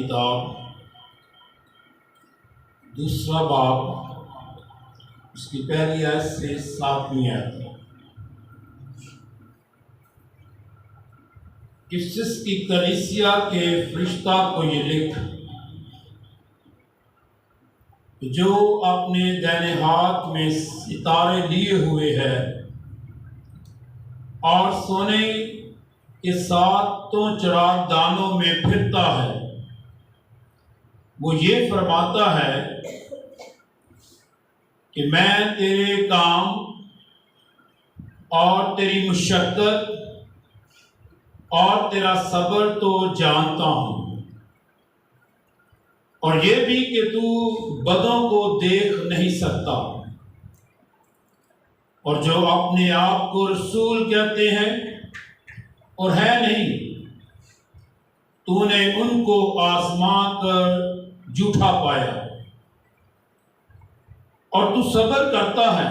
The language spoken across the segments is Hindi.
किताब, दूसरा बाब, उसकी पहली आयत से 7वीं आयत। इफ्सुस की कलीसिया के फरिश्ता को ये लिख, जो अपने दाहिने हाथ में सितारे लिए हुए है और सोने के सातों चिराग दानों में फिरता है, वो ये फरमाता है कि मैं तेरे काम और तेरी मुशक्कत और तेरा सब्र तो जानता हूं, और ये भी कि तू बदों को देख नहीं सकता, और जो अपने आप को रसूल कहते हैं और है नहीं, तूने उनको आजमा कर झूठा पाया, और तू सब्र करता है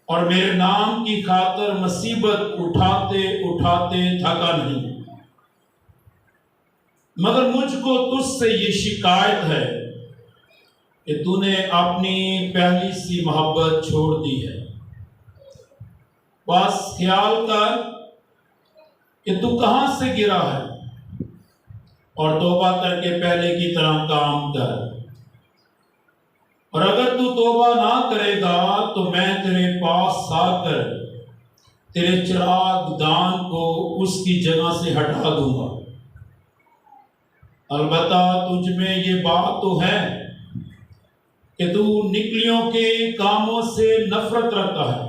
और मेरे नाम की खातिर मुसीबत उठाते उठाते थका नहीं। मगर मुझको तुझसे ये शिकायत है कि तूने अपनी पहली सी मोहब्बत छोड़ दी है। बस ख्याल कर कि तू कहां से गिरा है और तौबा करके पहले की तरह काम कर, और अगर तू तौबा ना करेगा तो मैं तेरे पास आकर तेरे चिराग दान को उसकी जगह से हटा दूंगा। अलबत्ता तुझ में ये बात तो है कि तू निकलियों के कामों से नफरत रखता है,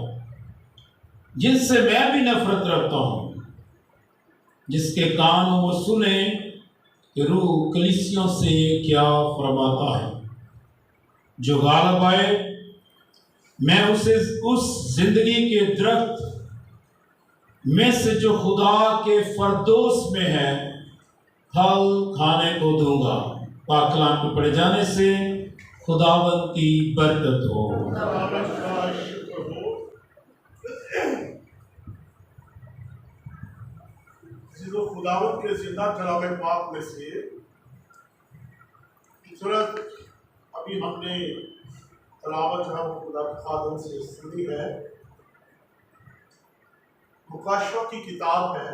जिनसे मैं भी नफरत रखता हूं। जिसके कान वो सुने कि रूह कलीसियों से क्या फरमाता है। जो गालिब आए, मैं उसे उस जिंदगी के दरख्त में से जो खुदा के फरदोस में है फल खाने को दूंगा। पाक कलाम के पढ़े जाने से खुदावंद की बरकत हो। खुदावंद के जिंदा कलाम पाक में से सूरत अभी हमने तलावत जो है वो खुदा के खादम से सुनी है। मुकाशवा की किताब है,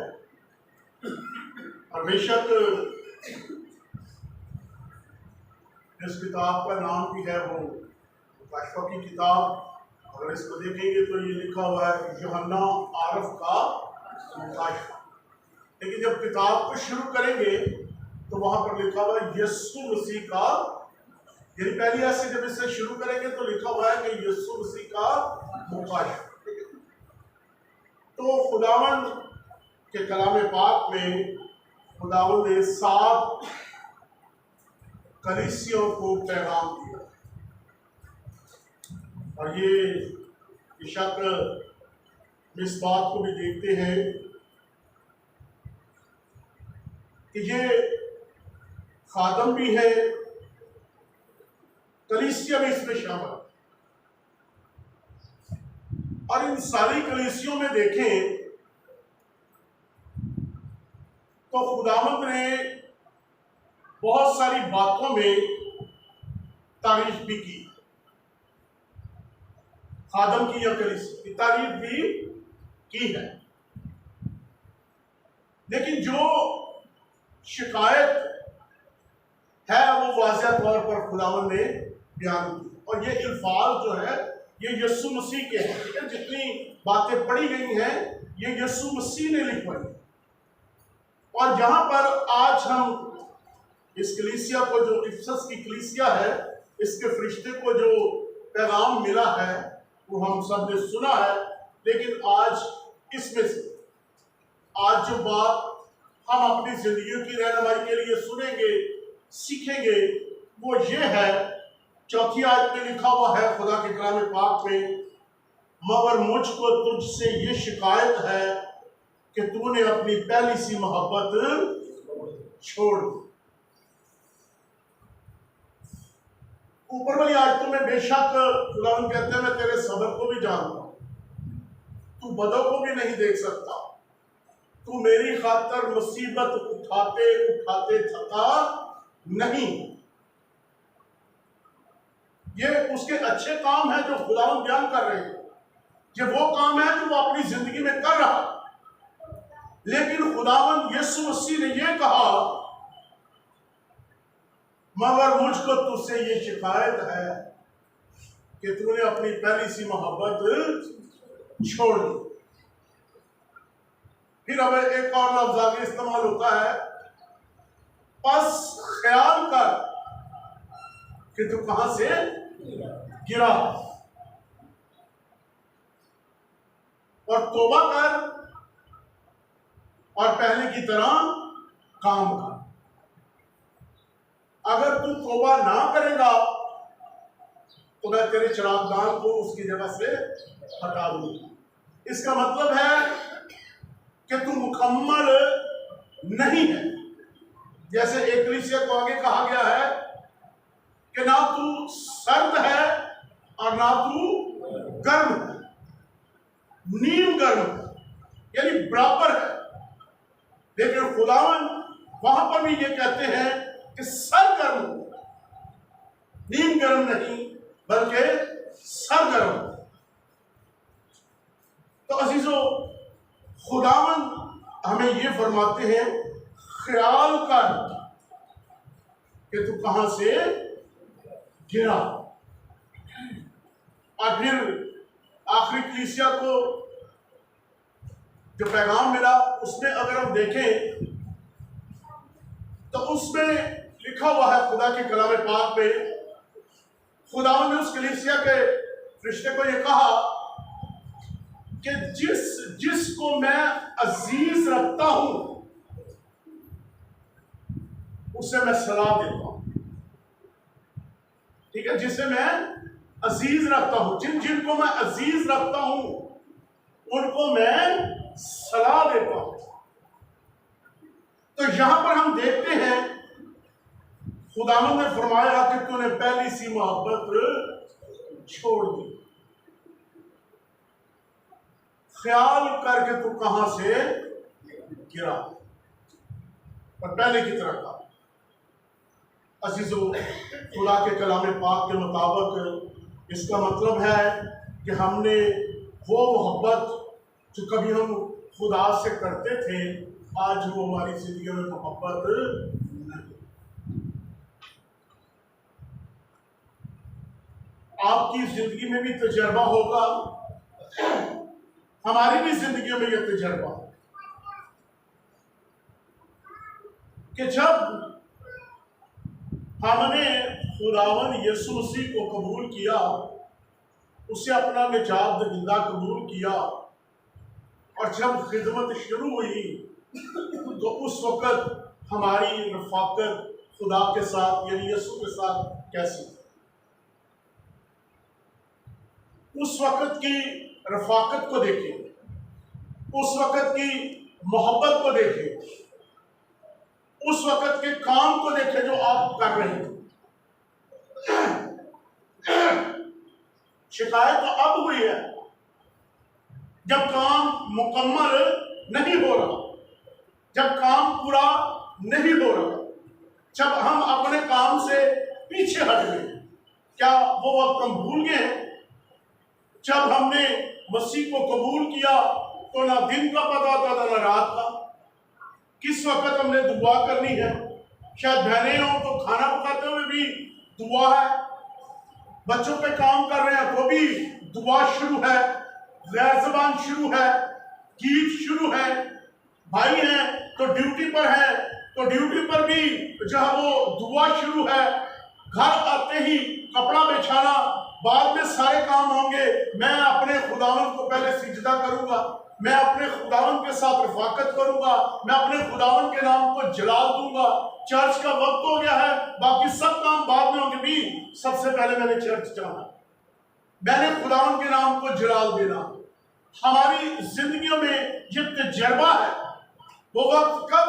और बेशक इस किताब का नाम भी है वो मुकाशवा की किताब। अगर इसको देखेंगे तो ये लिखा हुआ है यूहन्ना आरफ का मुकाशवा, लेकिन जब किताब को शुरू करेंगे तो वहां पर लिखा हुआ है यीशु मसीह का, यानी पहली आयत से जब इससे शुरू करेंगे तो लिखा हुआ है कि यीशु मसीह का मुकाशवा। तो खुदावंद के कलाम पाक में खुदावंद ने 7 कलीसियों को पैगाम दिया, और ये बेशक इस बात को भी देखते हैं कि ये खादम भी है, कलीसिया भी इसमें शामिल है। और इन सारी कलीसियों में देखें तो खुदावंद ने बहुत सारी बातों में तारीफ भी की, खादम की या कलीसिया की तारीफ भी की है। लेकिन जो शिकायत है वो वाज़ेह तौर पर खुदावंद ने बयान की, और ये अल्फाज जो है ये यीशु मसीह के हैं। ठीक है, जितनी बातें पढ़ी गई हैं ये यीशु मसीह ने लिखवाई। और जहां पर आज हम इस कलीसिया को, जो इफिसस की कलीसिया है, इसके फरिश्ते को जो पैगाम मिला है वो हम सब ने सुना है। लेकिन आज इसमें से आज जो बात हम अपनी जिंदगी की रहनुमाई के लिए सुनेंगे, सीखेंगे, वो ये है, चौथी आयत में लिखा हुआ है खुदा के कलाम पाक में, मगर मुझको तुझसे ये शिकायत है कि तूने अपनी पहली सी मोहब्बत छोड़ दी। ऊपर वाली आयतों में बेशक खुदावंद कहते हैं मैं तेरे सब्र को भी जानता हूं, तू बदों को भी नहीं देख सकता, तू मेरी खातर मुसीबत उठाते उठाते थका नहीं। ये उसके अच्छे काम है जो खुदावंद बयान कर रहे हैं, ये वो काम है जो वो अपनी जिंदगी में कर रहा है। लेकिन खुदावंद यीशु मसीह ने ये कहा, मगर मुझको तुझसे ये शिकायत है कि तूने अपनी पहली सी मोहब्बत छोड़ दी। फिर अब एक और लफ्ज आगे इस्तेमाल होता है, बस ख्याल कर कि तू कहां से गिरा और तौबा कर और पहले की तरह काम कर। अगर तू तौबा ना करेगा तो मैं तेरे चिरागदान को उसकी जगह से हटा दूंगा। इसका मतलब है कि तू मुकम्मल नहीं है। जैसे एक कलीसिया को आगे कहा गया है कि ना तू सर्द है और ना तू गर्म है, नीम गर्म है, यानी बराबर है। लेकिन खुदावंद वहां पर भी ये कहते हैं कि सरगर्म, नीम गर्म नहीं बल्कि सरगर्म। तो अजीजों, खुदावंद हमें ये फरमाते हैं, ख्याल कर कि तू कहां से गिरा। और फिर आखिरी कलीसिया को जो पैगाम मिला उसमें अगर हम देखें तो उसमें लिखा हुआ है खुदा के कलाम पाक में, खुदावंद ने उस कलीसिया के फरिश्ते को यह कहा कि जिसको मैं अजीज रखता हूं उसे मैं सलाह देता हूं। ठीक है, जिसे मैं अजीज रखता हूं, जिनको मैं अजीज रखता हूं उनको मैं सलाह देता हूं। तो यहां पर हम देखते हैं खुदावंद ने फरमाया कि तूने पहली सी मोहब्बत छोड़ दी। ख्याल करके तू कहां से गिरा और पहले की तरह का। अजीजों, खुदा के कलाम पाक के मुताबिक इसका मतलब है कि हमने वो मोहब्बत जो कभी हम खुदा से करते थे, आज वो हमारी जिंदगी में मोहब्बत नहीं। आपकी जिंदगी में भी तजर्बा होगा, हमारी भी जिंदगियों में यह तजर्बा कि जब हमने खुदावंद यीशु मसीह को कबूल किया, उसे अपना निजात दहिंदा कबूल किया और जब खिदमत शुरू हुई तो उस वक्त हमारी रफाकत खुदा के साथ यानी यीशु के साथ कैसी थी। उस वक्त की रफाकत को देखें, उस वक्त की मोहब्बत को देखें, उस वक्त के काम को देखें जो आप कर रहे थे। शिकायत तो अब हुई है जब काम मुकम्मल नहीं हो रहा, जब काम पूरा नहीं हो रहा, जब हम अपने काम से पीछे हट गए। क्या वो वक्त हम भूल गए हैं जब हमने मसीह को कबूल किया तो ना दिन का पता था ना रात का, किस वक्त हमने दुआ करनी है। शायद बहनें हो तो खाना पकाते हुए भी दुआ है, बच्चों पे काम कर रहे हैं तो भी दुआ शुरू है, गैर ज़बान शुरू है, गीत शुरू है, भाई हैं तो ड्यूटी पर है तो ड्यूटी पर भी जो है वो दुआ शुरू है। घर आते ही कपड़ा बिछाना, बाद में सारे काम होंगे। मैं अपने खुदावंद को पहले सिजदा करूंगा, मैं अपने खुदावंद के साथ रफाकत करूंगा, मैं अपने खुदावंद के नाम को जलाल दूंगा। चर्च का वक्त हो गया है, बाकी सब काम बाद में होंगे भी सबसे पहले मैंने चर्च जाना, मैंने खुदावंद के नाम को जलाल देना। हमारी जिंदगियों में ये तजर्बा है। वो वक्त कब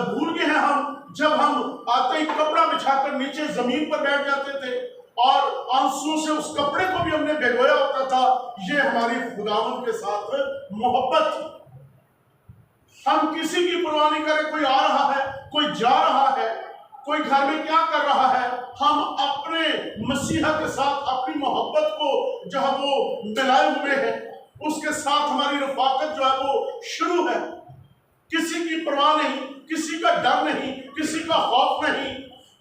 भूल गए हैं हम, जब हम आते ही कपड़ा बिछाकर नीचे जमीन पर बैठ जाते थे और आंसुओं से उस कपड़े को भी हमने भिगोया होता था। ये हमारी खुदावंद के साथ मोहब्बत थी। हम किसी की परवाह नहीं करें, कोई आ रहा है, कोई जा रहा है, कोई घर में क्या कर रहा है। हम अपने मसीहा के साथ अपनी मोहब्बत को जो है वो मिलाए हुए हैं, उसके साथ हमारी रफाकत जो है वो शुरू है। किसी की परवाह नहीं, किसी का डर नहीं, किसी का खौफ नहीं,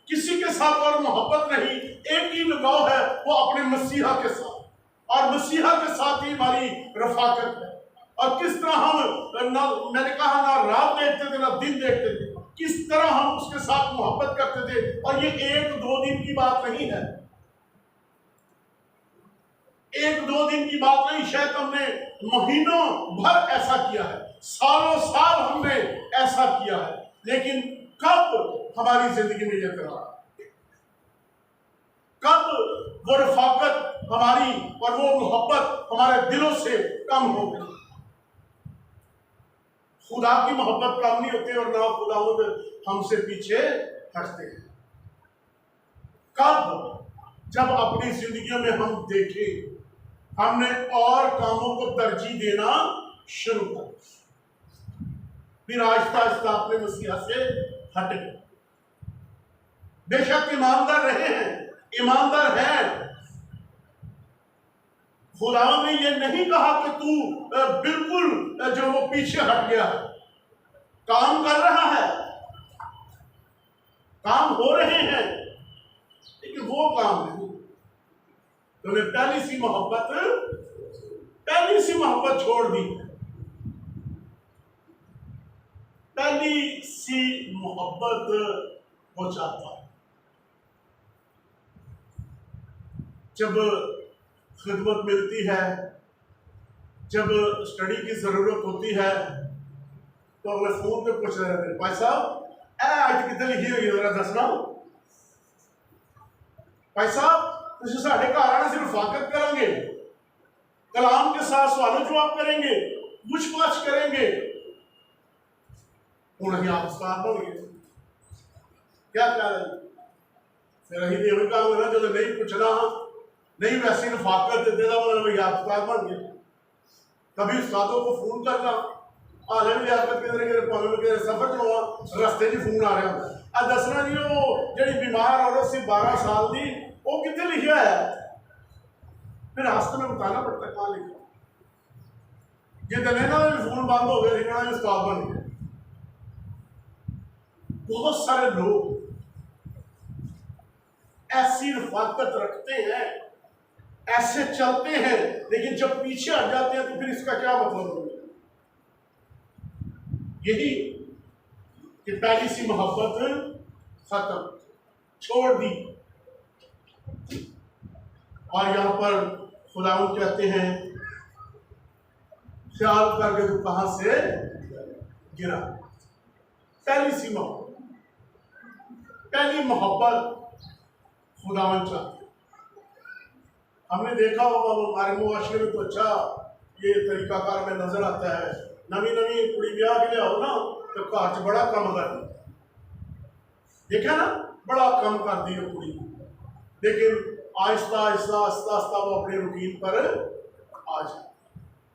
किसी के साथ और मोहब्बत नहीं। एक ही लगाव है, वो अपने मसीहा के साथ, और मसीहा के साथ ही हमारी रफाकत है। और किस तरह हम ना, मैंने कहा, ना रात देखते थे ना दिन देखते थे, किस तरह हम उसके साथ मोहब्बत करते थे। और ये एक दो दिन की बात नहीं है, एक दो दिन की बात नहीं, शायद हमने महीनों भर ऐसा किया है, सालों साल हमने ऐसा किया है। लेकिन कब हमारी जिंदगी में यह करार, कब वो रफाकत हमारी और वो मोहब्बत हमारे दिलों से कम हो गई। खुदा की मोहब्बत कम नहीं होती और ना खुदा हमसे पीछे हटते हैं। कब? जब अपनी जिंदगियों में हम देखें हमने और कामों को तरजीह देना शुरू कर, फिर आहिस्ता आहिस्ता अपने मसीहा से हट गए। बेशक ईमानदार रहे हैं, ईमानदार हैं। खुदा ने ये नहीं कहा कि तू बिल्कुल जो वो पीछे हट गया है, काम कर रहा है, काम हो रहे हैं, लेकिन वो काम नहीं। तूने पहली सी मोहब्बत छोड़ दी। पहली सी मोहब्बत हो जाता है जब खिदमत मिलती है, जब स्टडी की जरूरत होती है, तो अगले फोन पे पूछ रहे थे, भाई साहब आज कितने लिखी हुई है जरा दसना। भाई साहब तुझे साढ़े घर आना सिर्फ रफाकत करेंगे, कलाम के साथ सवालों जवाब करेंगे, पूछ-पाछ करेंगे। हूँ आप उस्ताद बन गए, क्या करें? फिर अभी ये काम है ना, जो नहीं पूछना, नहीं वैसी रफाकत देना, मतलब भैया आप उस्ताद बन गए। कभी उस्तादों को फोन करना, हाले भी लियाकत के सफर जो रस्ते च फोन आ रहा है, दसना जी वो जी बीमार औरत सी 12 साल की, वो कितने लिखा है। फिर रास्ते में बताना पड़ता है कहाँ लिखा। ये दिन ना फोन बंद हो गया, लिखना उस्ताद बन गया। बहुत सारे लोग ऐसी रफाकत रखते हैं, ऐसे चलते हैं, लेकिन जब पीछे हट जाते हैं तो फिर इसका क्या मतलब होगा? यही कि पहली सी मोहब्बत खत्म, छोड़ दी। और यहां पर खुदावंद कहते हैं, ख्याल करके तू कहां से गिरा। पहली सी मोहब्बत, पहली मोहब्बत खुदावंद चाहते। हमने देखा होगा वो हमारे मुआशरे में तो अच्छा ये तरीकाकार में नजर आता है। नवी नवी कुड़ी ब्याह के लिए आओ ना तो घर च बड़ा कम कर दी, देखा ना, बड़ा कम कर दी कुड़ी। लेकिन आहिस्ता आहिस्ता आस्ता आस्ता वो अपने रूटीन पर आ जाए।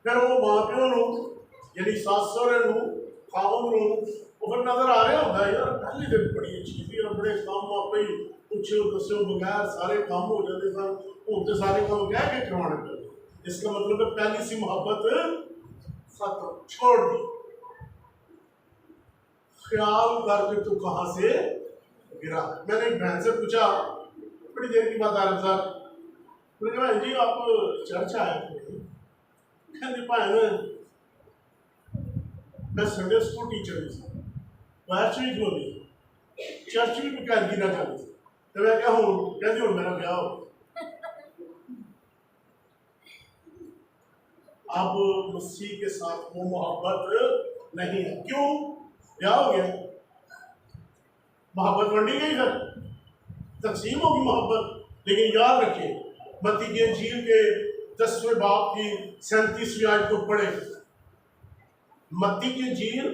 फिर वो माँ प्यो यानी सास सहुरे खावन वो फिर नजर आ रहा होता है, यार पहले दिन बड़ी अच्छी थी और बड़े काम आप ही पूछो दसो बगैर सारे काम हो जाते सन, हूँ तो सारे काम कह के करवाने पड़े। इसका मतलब है पहली सी मोहब्बत खत्म, छोड़ दी। ख्याल करके तू कहां से गिरा। मैंने एक बहन से पूछा, बड़ी देर की बात आ रही साहब, मैंने कहा जी आप चर्च आए थे? कहते भैन मैं संडे स्कूल टीचर थी, चर्च भी खोली, चर्च भी बकायदगी ना चाहती। तो मैं क्या हूँ, कहती हूँ मेरा ब्याह हो। अब मसीह के साथ वो मोहब्बत नहीं है। क्यों? ब्याह हो गया, मोहब्बत बढ़ी गई, फिर तकसीम होगी मोहब्बत। लेकिन याद रखिए, मत्ती की इंजील के 10वें बाब की 37वीं आयत को पढ़े। मत्ती की इंजील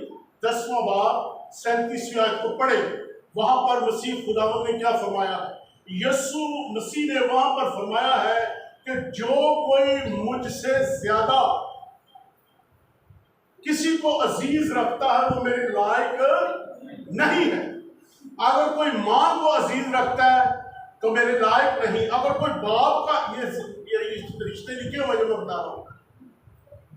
10वां बाब 37वीं आयत को पढ़े। वहां पर मसीह खुदावंद ने क्या फरमाया है? यीशु मसीह ने वहां पर फरमाया है कि जो कोई मुझसे ज्यादा किसी को अजीज रखता है वो मेरे लायक नहीं है। अगर कोई माँ को अजीज रखता है तो मेरे लायक नहीं। अगर कोई बाप का, ये रिश्ते लिखे हुए जो मैं बता रहा हूं,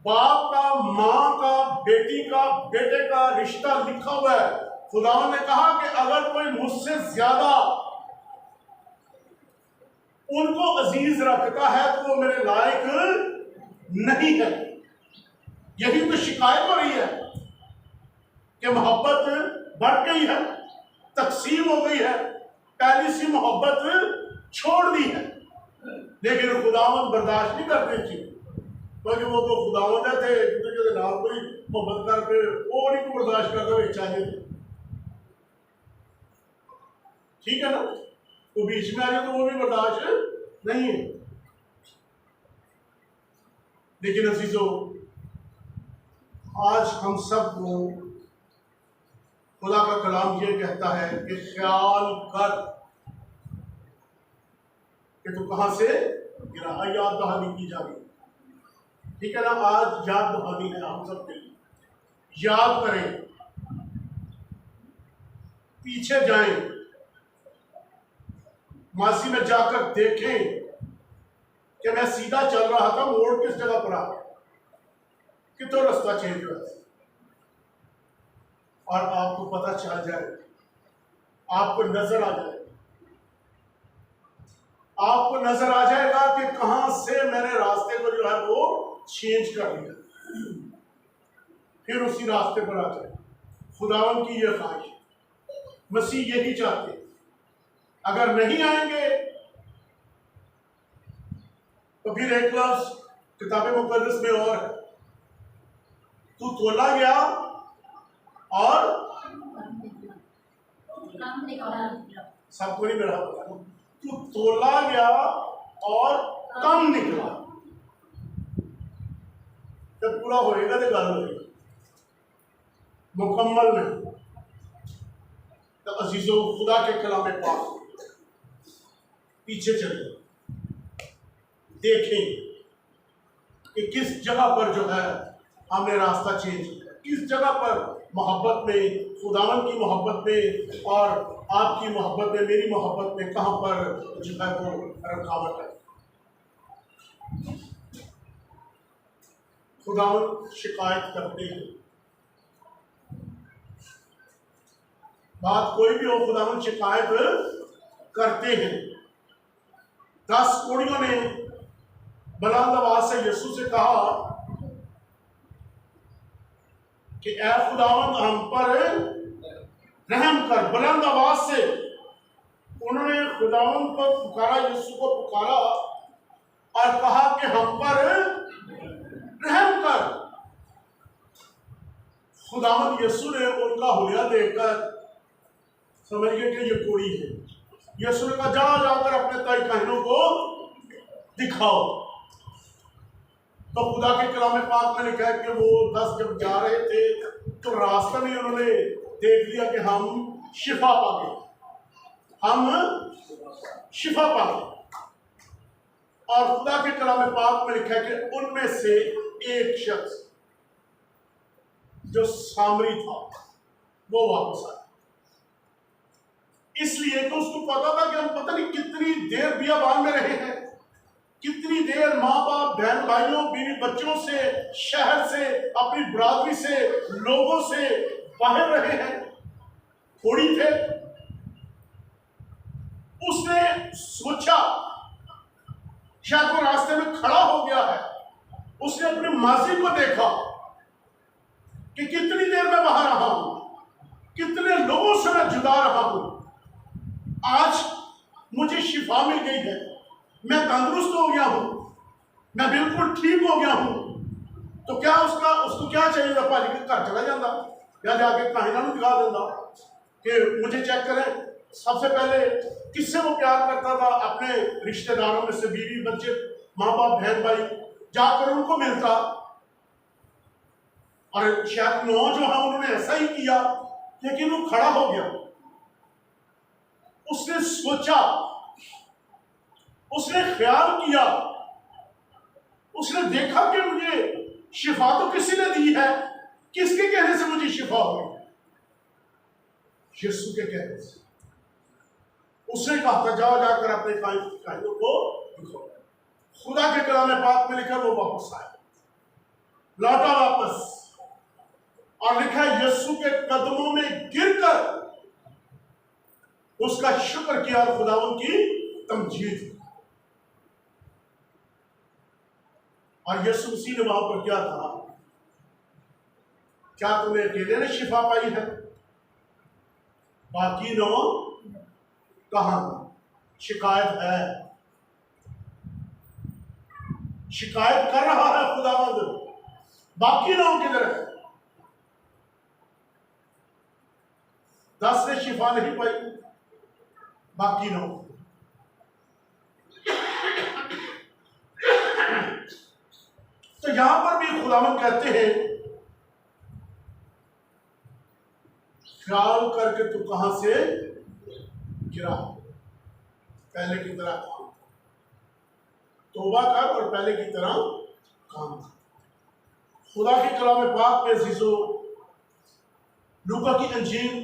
बाप का, माँ का, बेटी का, बेटे का रिश्ता लिखा हुआ है। खुदा ने कहा कि अगर कोई मुझसे ज्यादा उनको अजीज रखता है तो वो मेरे लायक नहीं है। यही तो शिकायत हो रही है कि मोहब्बत बढ़ गई है, तकसीम हो गई है, पहली सी मोहब्बत छोड़ दी है। लेकिन खुदावंद बर्दाश्त नहीं करते थी, क्योंकि वो तो खुदावंद थे, दूसरे के नाम कोई मोहब्बत करके वो नहीं को बर्दाश्त करते हुए चाहिए। ठीक है ना, तो बीच में आ जाए तो वो भी बर्दाश्त नहीं है। लेकिन अजीजों, आज हम सब को खुदा का कलाम ये कहता है कि ख्याल कर कि तू कहां से गिरा। याद दहानी की जा रही, ठीक है ना, आज याद दहानी है हम सब के लिए। याद करें, पीछे जाएं, मासी में जाकर देखें कि मैं सीधा चल रहा था, मोड़ किस जगह पर आ गया, कितना रास्ता चेंज हुआ, और आपको पता चल जाए, आपको नजर आ जाए, आपको नजर आ जाएगा कि कहां से मैंने रास्ते को जो है वो चेंज कर लिया, फिर उसी रास्ते पर आ जाए। खुदावन की यह ख्वाहिश, मसीह यही चाहते। अगर नहीं आएंगे तो फिर एक लफ्ज किताब मुकद्दस में और है, तू तोला गया और सबको नहीं मेरा पता, तू तोला गया और कम निकला। जब पूरा होएगा तो गल होगी, मुकम्मल नहीं। तो अजीजों, खुदा के कलाम पाक पीछे चले, देखें कि किस जगह पर जो है हमने रास्ता चेंज किया, किस जगह पर मोहब्बत में, खुदावन की मोहब्बत में और आपकी मोहब्बत में, मेरी मोहब्बत में कहां पर जो है वो रुकावट है। खुदावन शिकायत करते हैं, बात कोई भी हो, खुदावन शिकायत करते हैं। 10 कोड़ियों ने बुलंद आवाज से यीशु से कहा कि ऐ खुदावंद हम पर रहम कर। बुलंद आवाज से उन्होंने खुदावंद को पुकारा, यीशु को पुकारा और कहा कि हम पर रहम कर। खुदावंद यीशु ने उनका हुलिया देखकर समझ गए कि ये कोड़ी है। यीशु ने कहा जाकर अपने ताई बहनों को दिखाओ। तो खुदा के कलाम पाक में लिखा है कि वो 10 जब जा रहे थे तो रास्ते में उन्होंने देख लिया कि हम शिफा पा गए, हम शिफा पा गए। और खुदा के कलाम पाक में लिखा है कि उनमें से एक शख्स जो सामरी था वो वापस आया, इसलिए कि उसको पता था कि हम पता नहीं कितनी देर बियाबान में रहे हैं, कितनी देर माँ बाप, बहन भाइयों, बीवी बच्चों से, शहर से, अपनी बरादरी से, लोगों से बाहर रहे हैं, थोड़ी थे। उसने सोचा, शायद वो रास्ते में खड़ा हो गया है, उसने अपनी माजी को देखा कि कितनी देर मैं वहां रहा हूं, कितने लोगों से मैं जुदा रहा हूं, आज मुझे शिफा मिल गई है, मैं तंदुरुस्त हो गया हूं, मैं बिल्कुल ठीक हो गया हूं। तो क्या उसको क्या चाहिए था? भाजी के घर चला जाता या जाके काहिना दिखा देता कि मुझे चेक करें। सबसे पहले किससे वो प्यार करता था? अपने रिश्तेदारों में से, बीवी बच्चे, माँ बाप, बहन भाई, जाकर उनको मिलता। और शायद नौजवान उन्होंने ऐसा ही किया, लेकिन वो खड़ा हो गया। उसने सोचा, उसने ख्याल किया, उसने देखा कि मुझे शिफा तो किसी ने दी है, किसके कहने से मुझे शिफा हुई? यीशु के कहने से। उसने कहा था जाओ जाकर अपने कायदों को लिखो। खुदा के कलाम पाक में लिखा, वो वापस आया, लौटा वापस, और लिखा यीशु के कदमों में गिरकर उसका शुक्र किया और खुदावन की तमजीद। और यीशु मसीह ने वहां पर क्या कहा? क्या तुम्हें अकेले ने शिफा पाई है? बाकी नो कहां? शिकायत है, शिकायत कर रहा है खुदावंद, बाकी लोगों किधर है? 10 ने शिफा नहीं पाई, बाकी लोग। तो यहां पर भी खुदावंद कहते हैं ख्याल करके तू कहां से गिरा, पहले की तरह काम, तौबा कर और पहले की तरह काम। खुदा के कलाम पाक में अजीजों, लूका की अंजील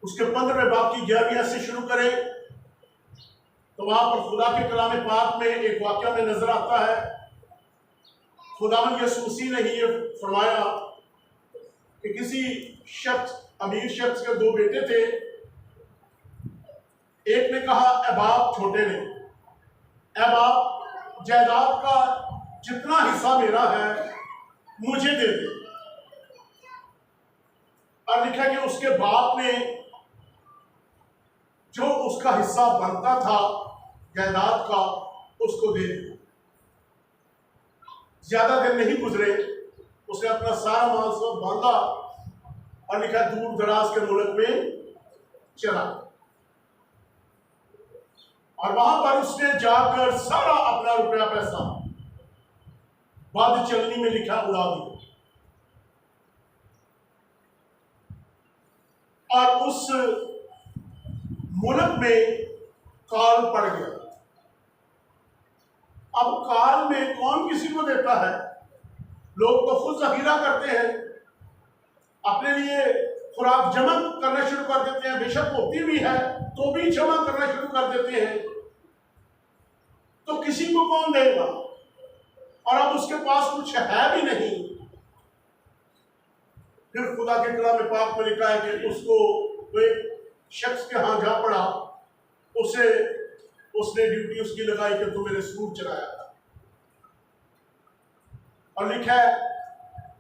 उसके 15वें बाब की 11वीं से शुरू करें तो वहां पर खुदा के कलाम पाक में एक वाक्य में नजर आता है। खुदावंद यीशु मसीह ने ही ये फरमाया कि किसी शख्स, अमीर शख्स के 2 बेटे थे। एक ने कहा ए बाप, छोटे ने, ए बाप, जायदाद का जितना हिस्सा मेरा है मुझे दे दे। और लिखा कि उसके बाप ने जो उसका हिस्सा बनता था जायदाद का उसको दे दिया। ज्यादा दिन नहीं गुजरे, उसने अपना सारा माल सब बांधा और लिखा दूर दराज के मुल्क में चला। और वहां पर उसने जाकर सारा अपना रुपया पैसा बाद चलनी में लिखा उड़ा दिया। और उस मुल्क में काल पड़ गया। अब काल में कौन किसी को देता है? लोग तो खुद जखीरा करते हैं, अपने लिए खुराक जमा करना शुरू कर देते हैं, बेशक होती भी है तो भी जमा करना शुरू कर देते हैं। तो किसी को कौन देगा? और अब उसके पास कुछ है भी नहीं। फिर खुदा के कलाम में पाक में लिखा है कि उसको एक शख्स के हाथ जा पड़ा, उसने ड्यूटी उसकी लगाई कि तू मेरे सूर चलाया था। और लिखा है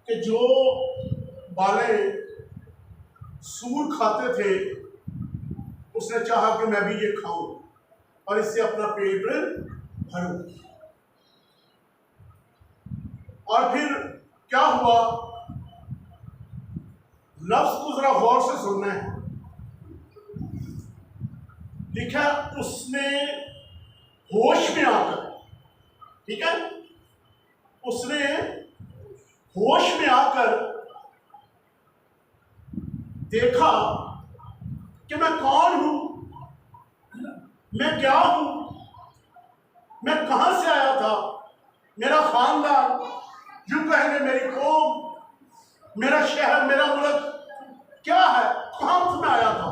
कि जो बाले सूर खाते थे उसने चाहा कि मैं भी ये खाऊं और इससे अपना पेट भरूं। और फिर क्या हुआ? लफ्ज को जरा गौर से सुनना है। लिखा उसने होश में आकर, ठीक है, उसने होश में आकर देखा कि मैं कौन हूं, मैं क्या हूं, मैं कहां से आया था, मेरा खानदान, यूं कहेंगे मेरी कौम, मेरा शहर, मेरा मुल्क क्या है, कहां से मैं आया था।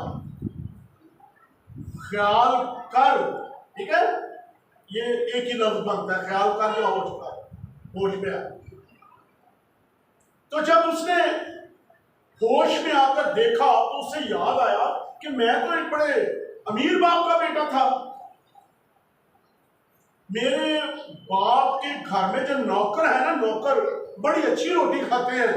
ख्याल कर, ठीक है, ये एक ही लफ्ज बनता है, ख्याल कर या होश कर, होश में आ। तो जब उसने होश में आकर देखा तो उसे याद आया कि मैं तो एक बड़े अमीर बाप का बेटा था। मेरे बाप के घर में जो नौकर है ना, नौकर बड़ी अच्छी रोटी खाते हैं।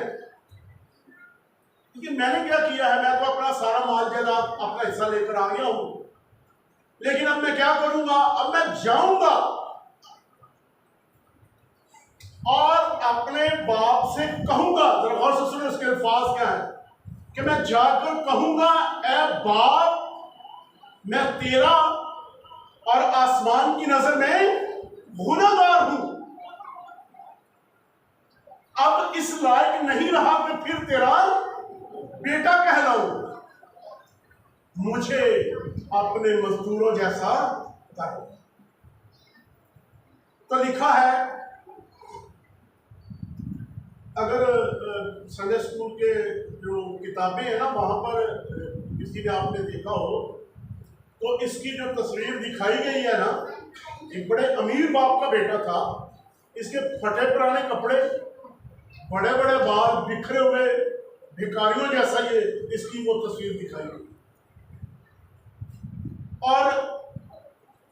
लेकिन मैंने क्या किया है, मैं तो अपना सारा माल जायदाद अपना हिस्सा लेकर आ गया हूं। लेकिन अब मैं क्या करूंगा? अब मैं जाऊंगा और अपने बाप से कहूंगा, जरा गौर से सुनो इसके अल्फाज क्या है, कि मैं जाकर कहूंगा ए बाप, मैं तेरा और आसमान की नजर में गुनाहगार हूं। अब इस लायक नहीं रहा कि फिर तेरा बेटा कहलाऊं। मुझे अपने मजदूरों जैसा कर। तो लिखा है अगर संडे स्कूल के जो किताबें हैं ना वहाँ पर किसी ने आपने देखा हो तो इसकी जो तस्वीर दिखाई गई है ना, एक बड़े अमीर बाप का बेटा था, इसके फटे पुराने कपड़े, बड़े बड़े बाल, बिखरे हुए भिखारियों जैसा ये इसकी वो तस्वीर दिखाई गई। और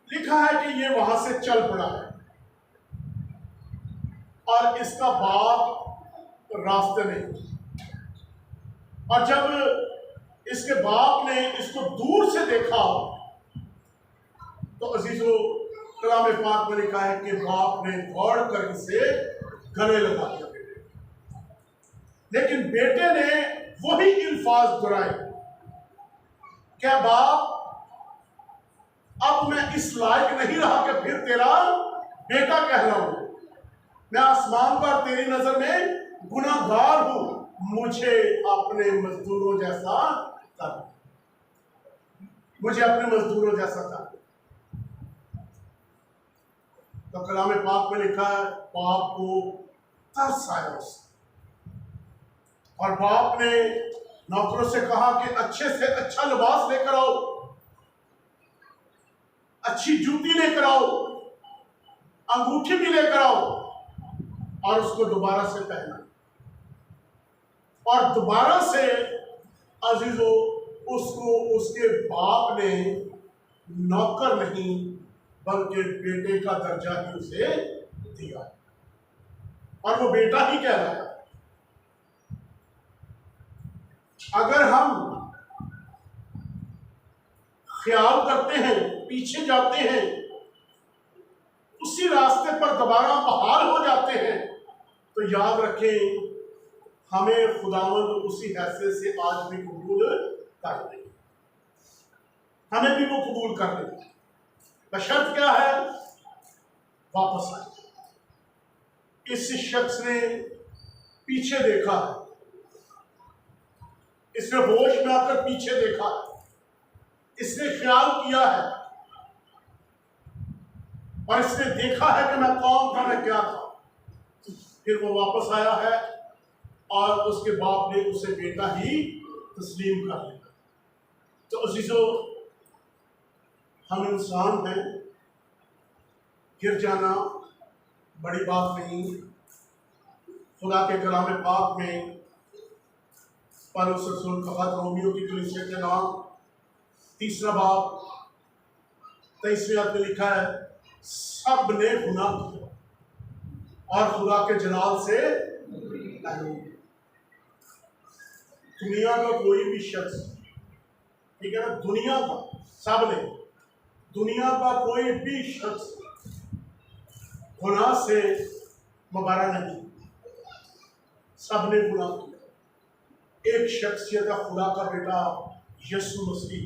लिखा है कि ये वहां से चल पड़ा है और इसका बाप रास्ते में। और जब इसके बाप ने इसको दूर से देखा तो अजीजों, कलाम पाक में लिखा है कि बाप ने दौड़ कर इसे गले लगा दिया बेटे। लेकिन बेटे ने वही अल्फाज दोहराए, क्या बाप अब मैं इस लायक नहीं रहा कि फिर तेरा बेटा कहलाऊं। मैं आसमान पर तेरी नजर में गुनाहगार हूं, मुझे अपने मजदूरों जैसा कर, मुझे अपने मजदूरों जैसा कर। तो कलाम पाक में लिखा है बाप को तरस आया उससे, और बाप ने नौकरों से कहा कि अच्छे से अच्छा लिबास लेकर आओ, अच्छी जूती लेकर आओ, अंगूठी भी लेकर आओ और उसको दोबारा से पहना। और दोबारा से अजीजों उसको उसके बाप ने नौकर नहीं बल्कि बेटे का दर्जा ही उसे दिया, और वो बेटा ही कह रहा है। अगर हम ख्याल करते हैं, पीछे जाते हैं, उसी रास्ते पर दोबारा बहाल हो जाते हैं, तो याद रखें हमें खुदावंद उसी हैसियत से आज भी कबूल कर ले, हमें भी वो कबूल कर ले। बशर्त क्या है? वापस आए। इस शख्स ने पीछे देखा है, इसने होश में आकर पीछे देखा है, इसने ख्याल किया है और इसने देखा है कि मैं कौन था, मैं क्या था। फिर वो वापस आया है और उसके बाप ने उसे बेटा ही तस्लीम कर लिया। तो अजीजों, हम इंसान हैं, गिर जाना बड़ी बात नहीं। खुदा के कलाम पाक में पौलुस रसूल का खत रोमियो की कलीसिया के नाम 3 बाब 23 आयत में लिखा है, सब ने गुनाह किया और खुदा के जलाल से महरूम। दुनिया का कोई भी शख्स, ठीक है ना, दुनिया का सब ने, दुनिया का कोई भी शख्स गुनाह से मुबरा नहीं, सब ने गुनाह किया। एक शख्सियत है खुदा का बेटा यीशु मसीह,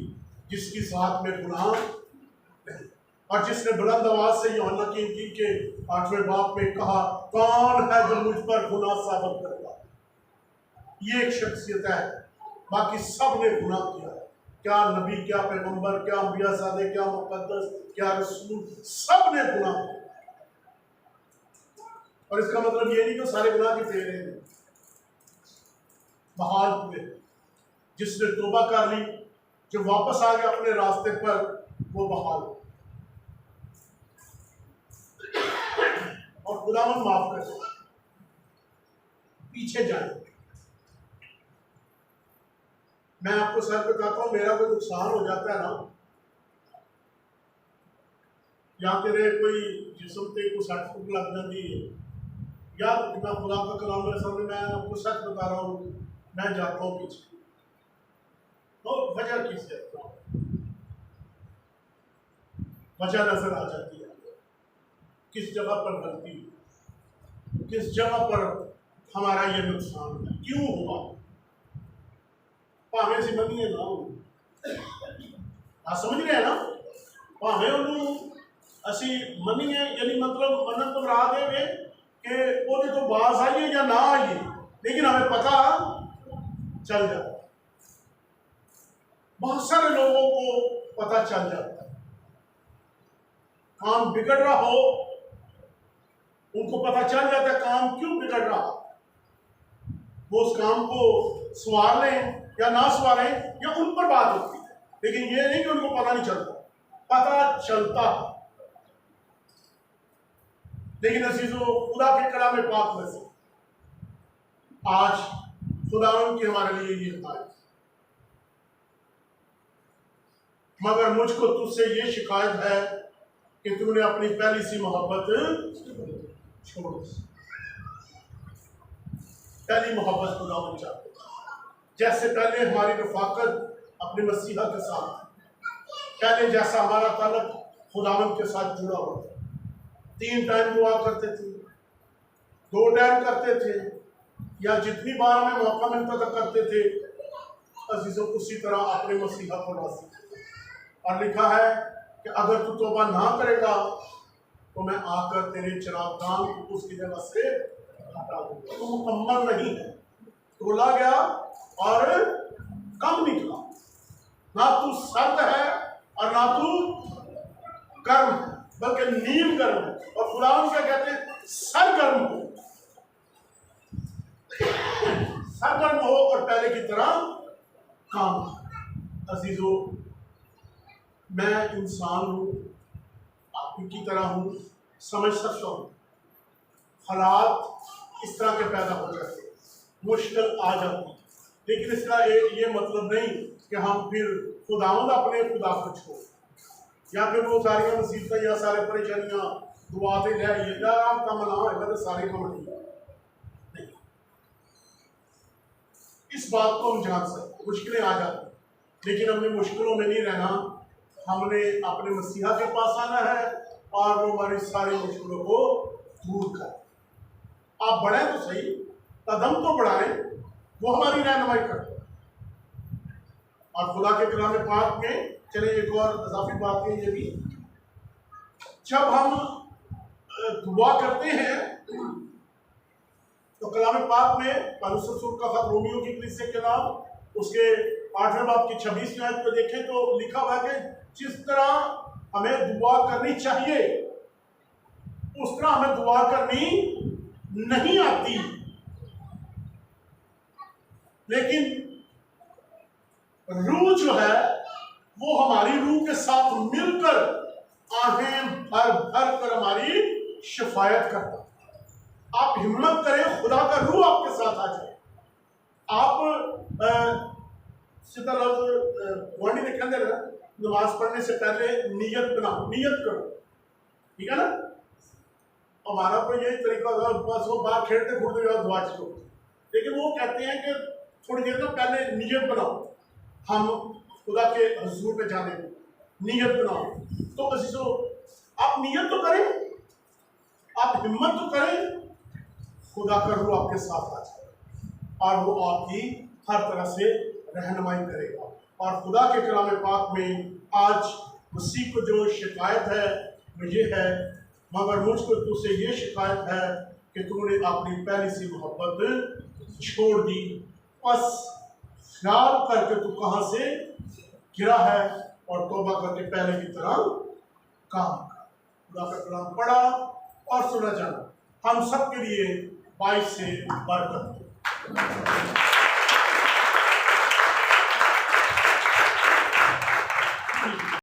जिसकी साथ में गुनाह नहीं, और जिसने बुलंद आवाज से यूहन्ना की इंजील के 8वें बाब में कहा, कौन है जो मुझ पर गुनाह साबित करेगा। ये एक शख्सियत है, बाकी सब ने गुनाह किया है। क्या नबी, क्या पैगंबर, क्या अंबिया सादे, क्या मुकद्दस, क्या रसूल, सब ने गुनाह किया। और इसका मतलब ये नहीं कि सारे गुनाह के फेरे हैं, बहाल हुए। जिसने तौबा कर ली, जो वापस आ गया अपने रास्ते पर, वो बहाल हो और खुदावंद माफ कर दे। पीछे जाए। मैं आपको सर बताता हूं, मेरा कोई नुकसान हो जाता है ना, या तेरे कोई जिस्म पे कोई सट फुट लग जाती है, या मैं खुदा का कलाम मेरे सामने, मैं आपको सच बता रहा हूँ, मैं जाता हूँ पीछे। तो वजह किस है? वजह नजर आ जाती है, किस जगह पर गलती, किस जगह पर हमारा ये नुकसान है, क्यों हुआ। भावें से मनिए ना, आप समझ रहे हैं ना, भावें उन्होंने असी मनीए, यानी मतलब मनन तो राह देवे कि वो तो बाज आइए या ना आइए, लेकिन हमें पता चल जाता। बहुत सारे लोगों को पता चल जाता है, काम बिगड़ रहा हो उनको पता चल जाता है काम क्यों बिगड़ रहा। वो उस काम को संवार लें या ना संवारें, या उन पर बात होती है, लेकिन ये नहीं कि उनको पता नहीं चलता, पता चलता। लेकिन अजीजों, खुदा के कलाम पाक में से आज खुदावन की हमारे लिए ये हिदायत, मगर मुझको तुझसे ये शिकायत है कि तूने अपनी पहली सी मोहब्बत छोड़ दी। पहली मोहब्बत खुदावन चाहते, जैसे पहले हमारी रफाकत अपने मसीहा के साथ, पहले जैसा हमारा ताल्लुक खुदावन के साथ जुड़ा हुआ था, 3 टाइम दुआ करते थे, 2 टाइम करते थे, या जितनी बार हमें मौका मिलता था करते थे, अजीजों उसी तरह अपने मसीहा को राज़ी। और लिखा है कि अगर तू तौबा ना करेगा तो मैं आकर तेरे चिरागान को उसकी जगह से हटा दूंगा। तो मुकम्मल नहीं है, तोला गया और कम निकला, ना तू सर्द है और ना तू गर्म है, बल्कि नीम गर्म है। और खुदावन क्या कहते हैं? सरगर्म हो, सरगर्म हो और पहले की तरह काम। अजीजों, मैं इंसान हूँ, आप की तरह हूँ, समझ सकता हूँ हालात इस तरह के पैदा हो जाते, मुश्किल आ जाती, लेकिन इसका ये मतलब नहीं कि हम फिर खुदावंद अपने खुदा को छोड़, या फिर वो सारी मुसीबतें या सारे परेशानियां दुआते जाए या आप कम ना होगा तो सारे कम नहीं। इस बात को हम जान सकते, मुश्किलें आ जाती, लेकिन हमने मुश्किलों में नहीं रहना, हमने अपने मसीहा के पास आना है और वो हमारी सारी मुश्किलों को दूर कर। आप बढ़े तो सही, कदम तो बढ़ाएं, वो हमारी रहनुमाई करते हैं। और खुदा के कलाम पाक में चलिए एक और इजाफी बात है, ये भी जब हम दुआ करते हैं तो कलाम पाक में पौलुस रसूल का खत रोमियो की कलीसिया के नाम उसके 8वें बाब की 26वीं आयत को देखें तो लिखा हुआ है कि जिस तरह हमें दुआ करनी चाहिए उस तरह हमें दुआ करनी नहीं आती, लेकिन रूह जो है वो हमारी रूह के साथ मिलकर आहें भर भर कर हमारी शिफायत करता। आप हिम्मत करें, खुदा का रूह आपके साथ आ जाए। आप सीधा लफ्ज़ वाणी ने कहते हैं नमाज पढ़ने से पहले नियत बनाओ, नियत करो, ठीक है ना। हमारा तो यही तरीका होगा, बस वो बाहर खेलते कूदते जाओ दुआ करो, लेकिन वो कहते हैं कि थोड़ी देर तक पहले नियत बनाओ, हम खुदा के हुजूर पे जाने को नियत बनाओ। तो अजीजों, आप नियत तो करें, आप हिम्मत तो करें, खुदा का रूह आपके साथ आ जाए और वो आपकी हर तरह से रहनुमाई करेगा। और खुदा के कलाम पाक में आज मसीह को जो शिकायत है वो ये है, मगर मुझको तुझसे ये शिकायत है कि तूने अपनी पहली सी मोहब्बत छोड़ दी। बस ख्याल करके तू कहाँ से गिरा है और तौबा करके पहले की तरह काम कर। खुदा का कलाम पढ़ा और सुना जाना हम सब के लिए 22 से बरकत।